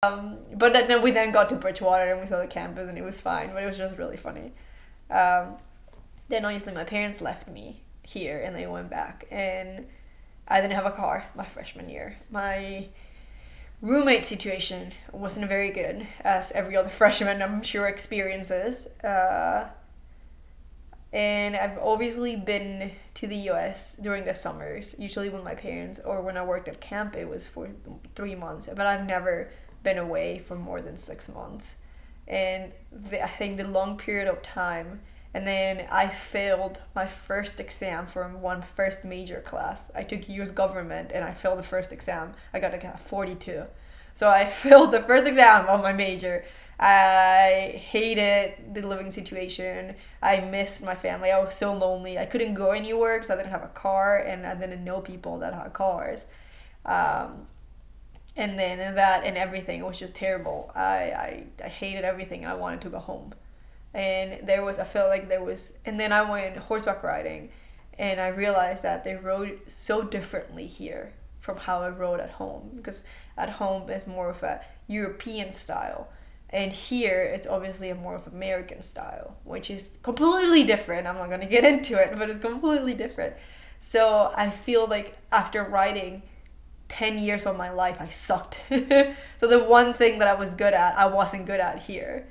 But then we then got to Bridgewater and we saw the campus and it was fine, but it was just really funny. Um, then obviously my parents left me here and they went back, and I didn't have a car my freshman year. My roommate situation wasn't very good, as every other freshman I'm sure experiences. And I've obviously been to the US during the summers, usually with my parents, or when I worked at camp, it was for 3 months. But I've never been away for more than 6 months. And I think the long period of time, and then I failed my first exam for one first major class. I took US government and I failed the first exam. I got a 42. So I failed the first exam of my major. I hated the living situation. I missed my family. I was so lonely. I couldn't go anywhere because I didn't have a car and I didn't know people that had cars. Um, and then that and everything was just terrible. I hated everything and I wanted to go home. And I felt like there was, and then I went horseback riding and I realized that they rode so differently here from how I rode at home, because at home it's more of a European style, and here it's obviously a more of American style, which is completely different. I'm not gonna get into it, but it's completely different. So I feel like after riding 10 years of my life, I sucked. So the one thing that I was good at, I wasn't good at here.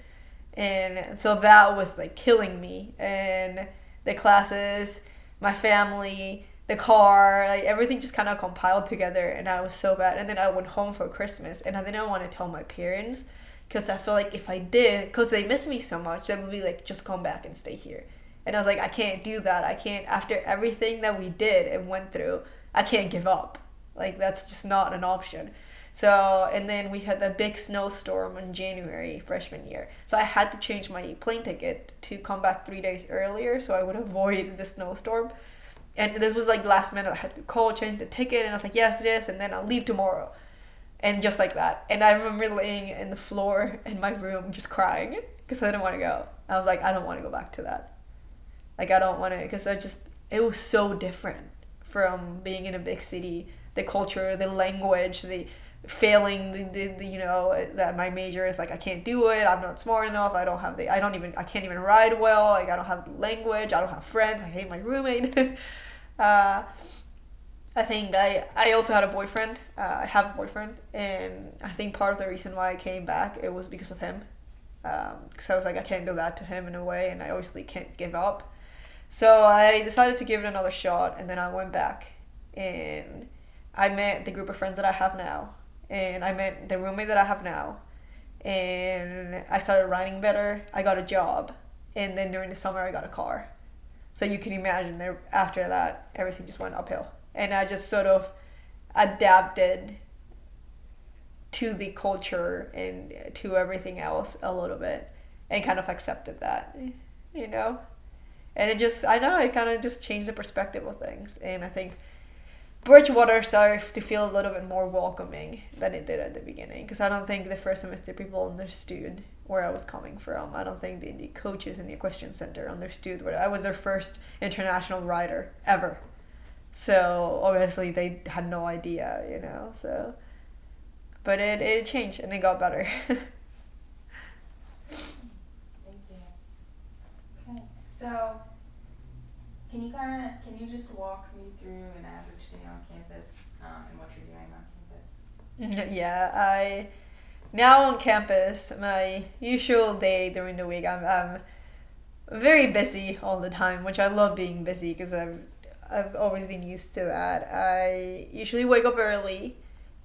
And so that was like killing me. And the classes, my family, the car, like everything just kind of compiled together, and I was so bad. And then I went home for Christmas, and I didn't want to tell my parents because I feel like if I did, because they miss me so much, they would be like, just come back and stay here. And I was like, I can't do that. I can't, after everything that we did and went through, I can't give up. Like, that's just not an option. So, and then we had a big snowstorm in January freshman year. So I had to change my plane ticket to come back 3 days earlier so I would avoid the snowstorm. And this was like last minute. I had to call, change the ticket, and I was like, yes, yes, and then I'll leave tomorrow. And just like that. And I remember laying in the floor in my room just crying because I didn't want to go. I was like, I don't want to go back to that. Like, I don't want to, because it was so different from being in a big city. The culture, the language, the failing, that my major is like, I can't do it, I'm not smart enough, I can't even ride well, like, I don't have the language, I don't have friends, I hate my roommate. uh, I think I also had a boyfriend. I have a boyfriend, and I think part of the reason why I came back, it was because of him. Because I was like, I can't do that to him in a way, and I obviously can't give up. So I decided to give it another shot, and then I went back, and I met the group of friends that I have now, and I met the roommate that I have now, and I started riding better. I got a job, and then during the summer I got a car. So you can imagine there, after that, everything just went uphill, and I just sort of adapted to the culture and to everything else a little bit, and kind of accepted that, you know. And it just, I know, it kind of just changed the perspective of things, and I think Bridgewater started to feel a little bit more welcoming than it did at the beginning, because I don't think the first semester people understood where I was coming from. I don't think the coaches in the equestrian center understood where I was their first international rider ever. So obviously they had no idea, you know. So, but it changed and it got better. Thank you. Okay, so can you just walk me through an average day on campus, and what you're doing on campus? Yeah, I now on campus, my usual day during the week, I'm very busy all the time, which I love being busy because I've always been used to that. I usually wake up early.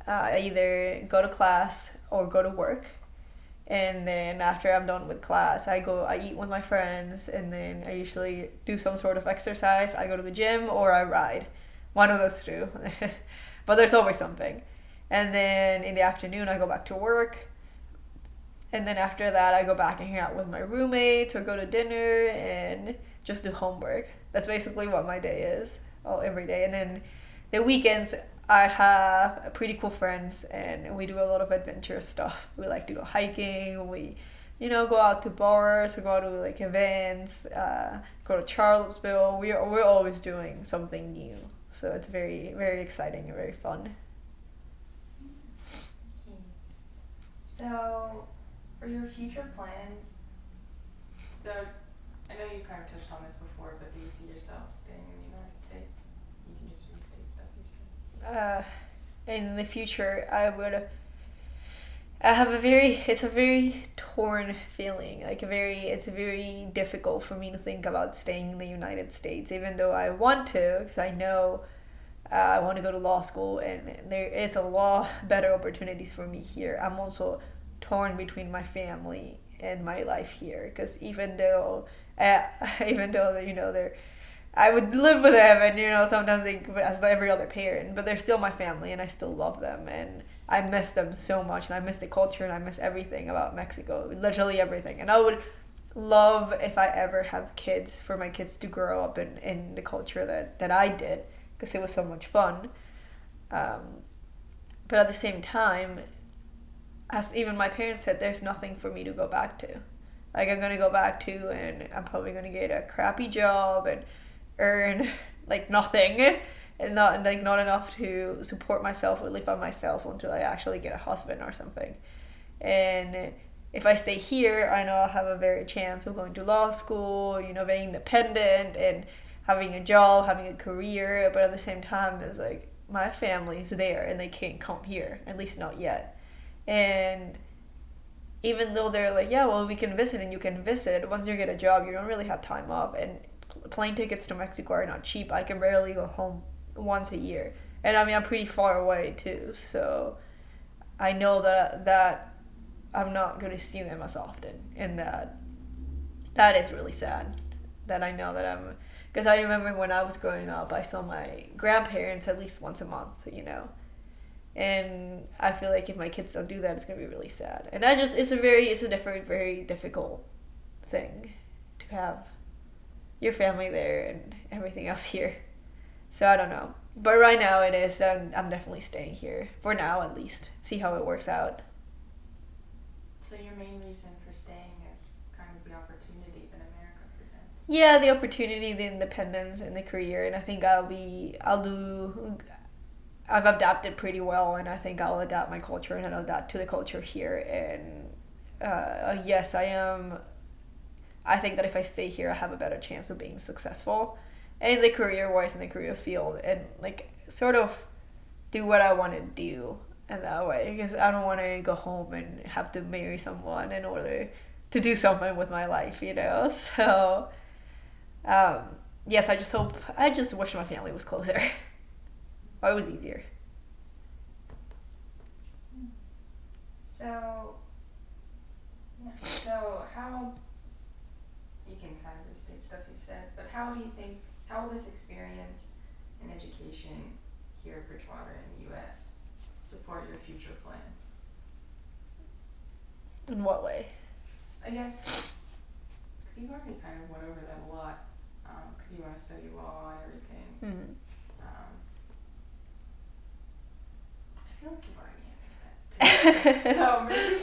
I either go to class or go to work. And then after I'm done with class, I eat with my friends, and then I usually do some sort of exercise. I go to the gym or I ride. One of those two. But there's always something. And then in the afternoon, I go back to work. And then after that, I go back and hang out with my roommates or go to dinner and just do homework. That's basically what my day is, all every day. And then the weekends, I have pretty cool friends, and we do a lot of adventurous stuff. We like to go hiking. We, go out to bars. We go to like events. Go to Charlottesville. We're always doing something new. So it's very very exciting and very fun. Okay. So, for your future plans, so I know you kind of touched on this before, but do you see yourself staying in the United States? You can just restate stuff you said. In the future, I have a very, it's a very torn feeling. It's very difficult for me to think about staying in the United States, even though I want to, because I know I want to go to law school, and there is a lot better opportunities for me here. I'm also torn between my family and my life here, because uh, even though they're, I would live with them, and sometimes as every other parent, but they're still my family, and I still love them, and I miss them so much, and I miss the culture, and I miss everything about Mexico, literally everything. And I would love if I ever have kids, for my kids to grow up in the culture that I did, because it was so much fun. Um, but at the same time, as even my parents said, there's nothing for me to go back to. Like, I'm gonna go back to, and I'm probably gonna get a crappy job and earn like nothing, and not enough to support myself or live on myself until I actually get a husband or something. And if I stay here, I know I'll have a very chance of going to law school, being independent and having a job, having a career. But at the same time, it's like my family's there and they can't come here, at least not yet. And even though they're like, yeah, well, we can visit and you can visit, once you get a job, you don't really have time off. And plane tickets to Mexico are not cheap. I can barely go home once a year. And I mean, I'm pretty far away too. So I know that I'm not going to see them as often. And that is really sad. That I know that I'm. Because I remember when I was growing up, I saw my grandparents at least once a month. And I feel like if my kids don't do that, it's gonna be really sad. And it's a different, very difficult thing to have your family there and everything else here. So I don't know. But right now it is. I'm definitely staying here for now, at least. See how it works out. So your main reason for staying is kind of the opportunity that America presents. Yeah, the opportunity, the independence, and the career, and I think I'll do. I've adapted pretty well, and I think I'll adapt my culture and I'll adapt to the culture here. And yes, I am. I think that if I stay here, I have a better chance of being successful in the career wise, in the career field, and like sort of do what I want to do in that way. Because I don't want to go home and have to marry someone in order to do something with my life. So um, yes, I just wish my family was closer. Or it was easier. So, yeah. So how, you can kind of restate stuff you said, but how will this experience and education here at Bridgewater in the U.S. support your future plans? In what way? I guess, because you've already kind of went over that a lot, because you want to study law and everything. Mm-hmm. I feel like you've already answered that too. So maybe